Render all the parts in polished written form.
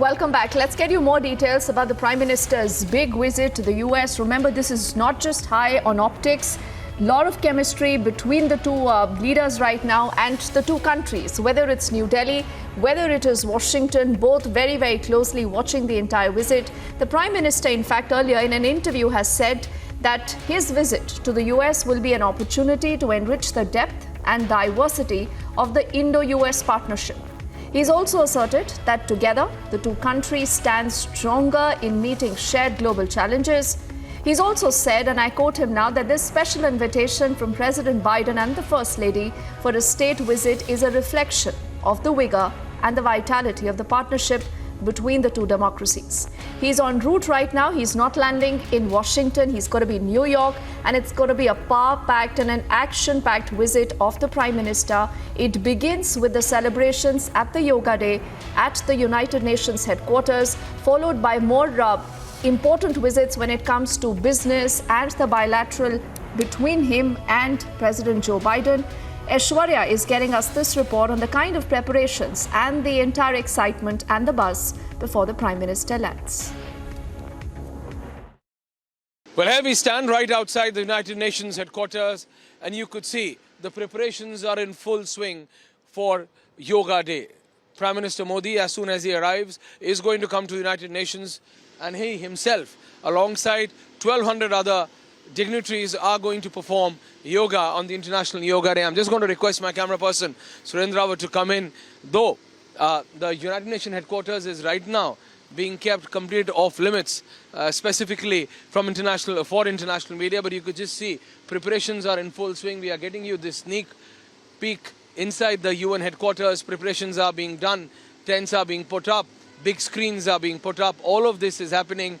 Welcome back. Let's get you more details about the Prime Minister's big visit to the US. Remember, this is not just high on optics. Lot of chemistry between the two leaders right now and the two countries. Whether it's New Delhi, whether it is Washington, both very, very closely watching the entire visit. The Prime Minister, in fact, earlier in an interview has said that his visit to the US will be an opportunity to enrich the depth and diversity of the Indo-US partnership. He's also asserted that together, the two countries stand stronger in meeting shared global challenges. He's also said, and I quote him now, that this special invitation from President Biden and the First Lady for a state visit is a reflection of the vigor and the vitality of the partnership between the two democracies. He's en route right now. He's not landing in Washington. He's going to be in New York, and it's going to be a power-packed and an action-packed visit of the Prime Minister. It begins with the celebrations at the Yoga Day at the United Nations headquarters, followed by more important visits when it comes to business and the bilateral between him and President Joe Biden. Aishwarya is getting us this report on the kind of preparations and the entire excitement and the buzz before the Prime Minister lands. Well, here we stand right outside the United Nations headquarters, and you could see the preparations are in full swing for Yoga Day. Prime Minister Modi, as soon as he arrives, is going to come to the United Nations, and he himself, alongside 1,200 other dignitaries, are going to perform yoga on the International Yoga Day. I'm just going to request my camera person, Surendra, to come in. Though the United Nations headquarters is right now being kept complete off limits, specifically for international media, but you could just see preparations are in full swing. We are getting you this sneak peek inside the UN headquarters. Preparations are being done, tents are being put up, big screens are being put up. All of this is happening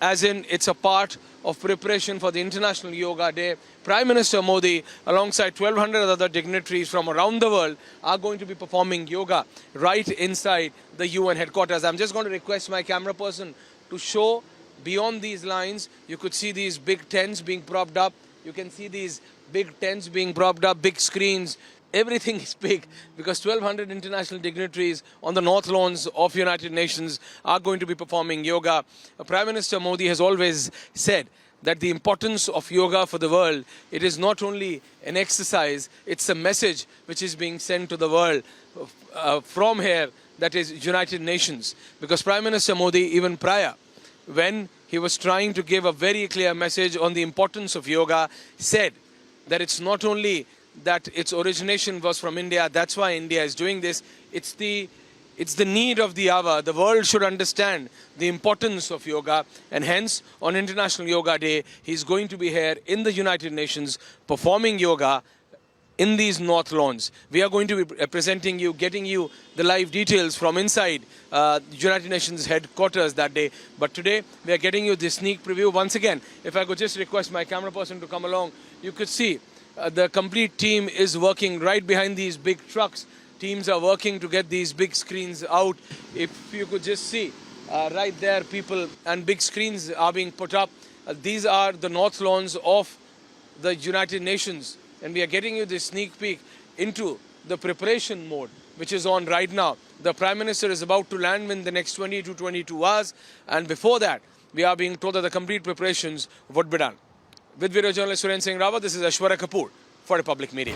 as in it's a part of preparation for the International Yoga Day. Prime Minister Modi, alongside 1,200 other dignitaries from around the world, are going to be performing yoga right inside the UN headquarters. I'm just going to request my camera person to show beyond these lines. You could see these big tents being propped up. You can see these big tents being propped up, big screens. Everything is big because 1,200 international dignitaries on the North Lawns of United Nations are going to be performing yoga. Prime Minister Modi has always said that the importance of yoga for the world, it is not only an exercise, it's a message which is being sent to the world from here, that is United Nations. Because Prime Minister Modi, even prior, when he was trying to give a very clear message on the importance of yoga, said that it's not only that its origination was from India, that's why India is doing this. It's the need of the hour. The world should understand the importance of yoga, and hence on International Yoga Day, he's going to be here in the United Nations performing yoga in these North Lawns. We are going to be presenting you, getting you the live details from inside United Nations headquarters that day. But today, we are getting you this sneak preview. Once again, if I could just request my camera person to come along, you could see the complete team is working right behind these big trucks. Teams are working to get these big screens out. If you could just see right there, people and big screens are being put up. These are the North Lawns of the United Nations. And we are getting you this sneak peek into the preparation mode, which is on right now. The Prime Minister is about to land in the next 20 to 22 hours. And before that, we are being told that the complete preparations would be done. With video journalist Surendra Singh Rawat, this is Aishwarya Kapoor for Republic Media.